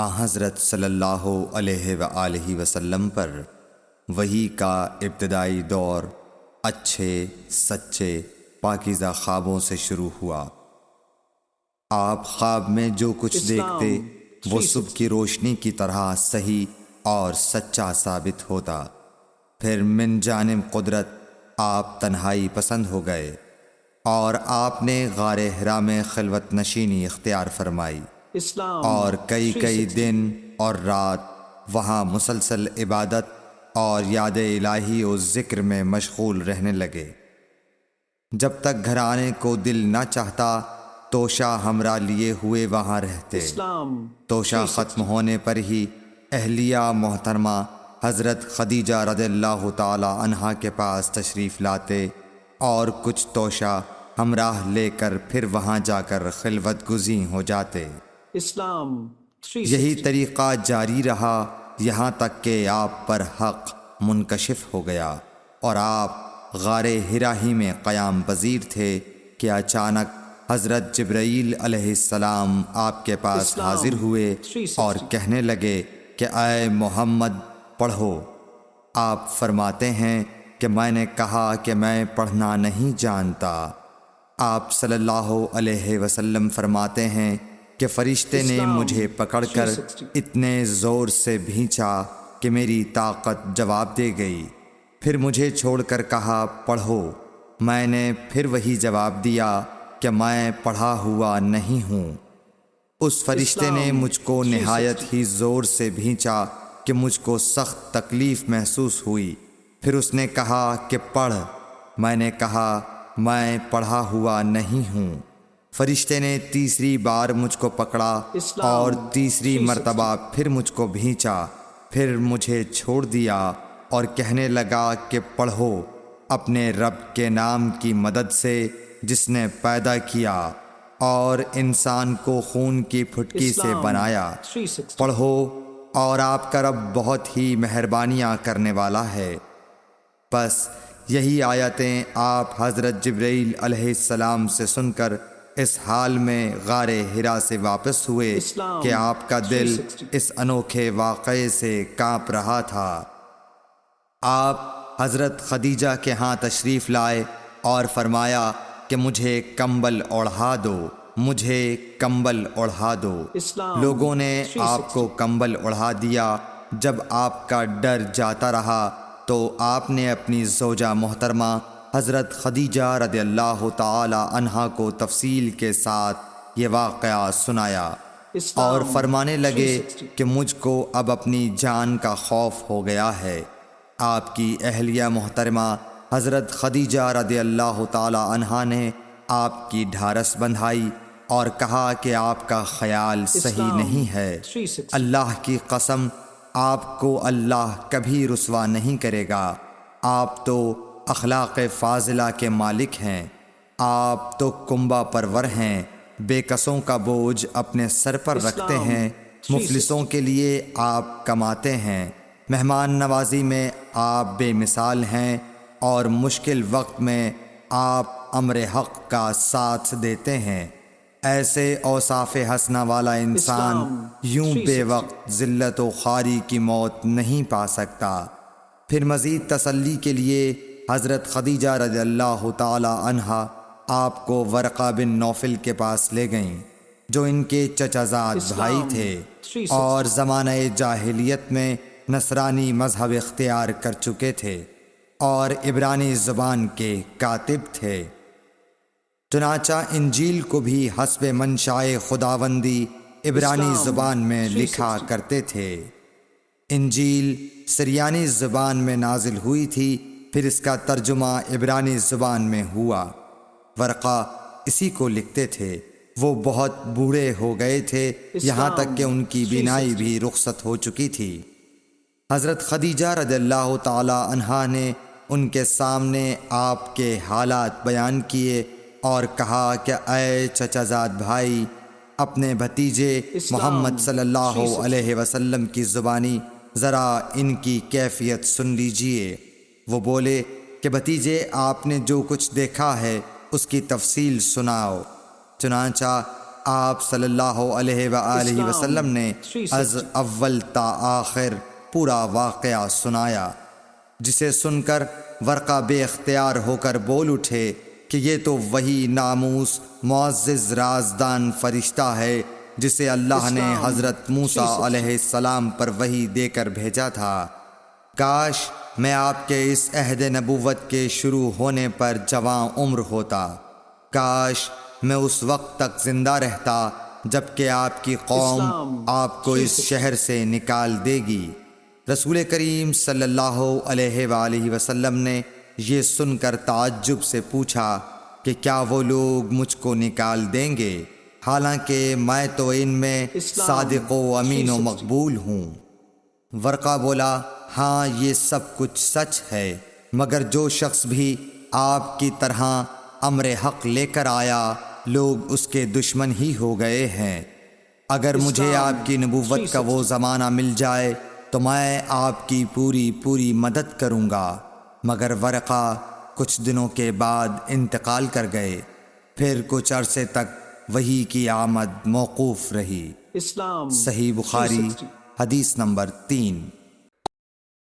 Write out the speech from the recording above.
حضرت صلی اللہ علیہ وآلہ وسلم پر وحی کا ابتدائی دور اچھے سچے پاکیزہ خوابوں سے شروع ہوا۔ آپ خواب میں جو کچھ دیکھتے وہ صبح کی روشنی کی طرح صحیح اور سچا ثابت ہوتا۔ پھر من جانب قدرت آپ تنہائی پسند ہو گئے اور آپ نے غار حرا میں خلوت نشینی اختیار فرمائی اور کئی دن اور رات وہاں مسلسل عبادت اور یاد الہی و ذکر میں مشغول رہنے لگے۔ جب تک گھر آنے کو دل نہ چاہتا توشہ ہمراہ لیے ہوئے وہاں رہتے۔ توشہ ختم ہونے پر ہی اہلیہ محترمہ حضرت خدیجہ رضی اللہ تعالی عنہا کے پاس تشریف لاتے اور کچھ توشہ ہمراہ لے کر پھر وہاں جا کر خلوت گزین ہو جاتے۔ یہی طریقہ جاری رہا یہاں تک کہ آپ پر حق منکشف ہو گیا اور آپ غار حرا ہی میں قیام پذیر تھے کہ اچانک حضرت جبرائیل علیہ السلام آپ کے پاس حاضر ہوئے اور کہنے لگے کہ اے محمد پڑھو۔ آپ فرماتے ہیں کہ میں نے کہا کہ میں پڑھنا نہیں جانتا۔ آپ صلی اللہ علیہ وسلم فرماتے ہیں کہ فرشتے نے مجھے پکڑ کر اتنے زور سے بھینچا کہ میری طاقت جواب دے گئی۔ پھر مجھے چھوڑ کر کہا پڑھو۔ میں نے پھر وہی جواب دیا کہ میں پڑھا ہوا نہیں ہوں۔ اس فرشتے نے مجھ کو نہایت ہی زور سے بھینچا کہ مجھ کو سخت تکلیف محسوس ہوئی۔ پھر اس نے کہا کہ پڑھ۔ میں نے کہا میں پڑھا ہوا نہیں ہوں۔ فرشتے نے تیسری بار مجھ کو پکڑا اور تیسری مرتبہ پھر مجھ کو بھینچا۔ پھر مجھے چھوڑ دیا اور کہنے لگا کہ پڑھو اپنے رب کے نام کی مدد سے جس نے پیدا کیا اور انسان کو خون کی پھٹکی سے بنایا۔ پڑھو اور آپ کا رب بہت ہی مہربانیاں کرنے والا ہے۔ بس یہی آیتیں آپ حضرت جبرائیل علیہ السلام سے سن کر اس حال میں غار حرا سے واپس ہوئے کہ آپ کا دل اس انوکھے واقعے سے کانپ رہا تھا۔ آپ حضرت خدیجہ کے ہاں تشریف لائے اور فرمایا کہ مجھے کمبل اوڑھا دو، مجھے کمبل اوڑھا دو۔ لوگوں نے آپ کو کمبل اوڑھا دیا۔ جب آپ کا ڈر جاتا رہا تو آپ نے اپنی زوجہ محترمہ حضرت خدیجہ رضی اللہ تعالی عنہا کو تفصیل کے ساتھ یہ واقعہ سنایا اور فرمانے لگے کہ مجھ کو اب اپنی جان کا خوف ہو گیا ہے۔ آپ کی اہلیہ محترمہ حضرت خدیجہ رضی اللہ تعالی عنہا نے آپ کی ڈھارس بندھائی اور کہا کہ آپ کا خیال صحیح نہیں ہے۔ اللہ کی قسم آپ کو اللہ کبھی رسوا نہیں کرے گا۔ آپ تو اخلاق فاضلہ کے مالک ہیں۔ آپ تو کنبہ پرور ہیں، بے کسوں کا بوجھ اپنے سر پر رکھتے ہیں، مفلسوں کے لیے آپ کماتے ہیں، مہمان نوازی میں آپ بے مثال ہیں اور مشکل وقت میں آپ امر حق کا ساتھ دیتے ہیں۔ ایسے اوصاف حسنہ والا انسان یوں بے وقت ذلت و خواری کی موت نہیں پا سکتا۔ پھر مزید تسلی کے لیے حضرت خدیجہ رضی اللہ تعالی عنہا آپ کو ورقہ بن نوفل کے پاس لے گئیں جو ان کے چچا زاد بھائی تھے اور زمانہ جاہلیت میں نصرانی مذہب اختیار کر چکے تھے اور عبرانی زبان کے کاتب تھے۔ چنانچہ انجیل کو بھی حسب منشائے خداوندی عبرانی زبان میں لکھا کرتے تھے۔ انجیل سریانی زبان میں نازل ہوئی تھی، پھر اس کا ترجمہ عبرانی زبان میں ہوا۔ ورقہ اسی کو لکھتے تھے۔ وہ بہت بوڑھے ہو گئے تھے، یہاں تک کہ ان کی بینائی بھی رخصت ہو چکی تھی۔ حضرت خدیجہ رضی اللہ تعالی عنہا نے ان کے سامنے آپ کے حالات بیان کیے اور کہا کہ اے چچا زاد بھائی، اپنے بھتیجے محمد صلی اللہ علیہ وسلم کی زبانی ذرا ان کی کیفیت سن لیجئے۔ وہ بولے کہ بھتیجے آپ نے جو کچھ دیکھا ہے اس کی تفصیل سناؤ۔ چنانچہ آپ صلی اللہ علیہ وآلہ وسلم نے از اول تا آخر پورا واقعہ سنایا، جسے سن کر ورقہ بے اختیار ہو کر بول اٹھے کہ یہ تو وہی ناموس معزز رازدان فرشتہ ہے جسے اللہ نے حضرت موسیٰ علیہ السلام پر وحی دے کر بھیجا تھا۔ کاش میں آپ کے اس عہد نبوت کے شروع ہونے پر جواں عمر ہوتا، کاش میں اس وقت تک زندہ رہتا جب کہ آپ کی قوم آپ کو اس شہر سے نکال دے گی۔ رسول کریم صلی اللہ علیہ وآلہ وسلم نے یہ سن کر تعجب سے پوچھا کہ کیا وہ لوگ مجھ کو نکال دیں گے، حالانکہ میں تو ان میں صادق و امین و مقبول ہوں؟ ورقہ بولا، ہاں یہ سب کچھ سچ ہے، مگر جو شخص بھی آپ کی طرح امر حق لے کر آیا لوگ اس کے دشمن ہی ہو گئے ہیں۔ اگر مجھے آپ کی نبوت کا وہ زمانہ مل جائے تو میں آپ کی پوری مدد کروں گا۔ مگر ورقہ کچھ دنوں کے بعد انتقال کر گئے، پھر کچھ عرصے تک وحی کی آمد موقوف رہی۔ صحیح بخاری حدیث نمبر 3۔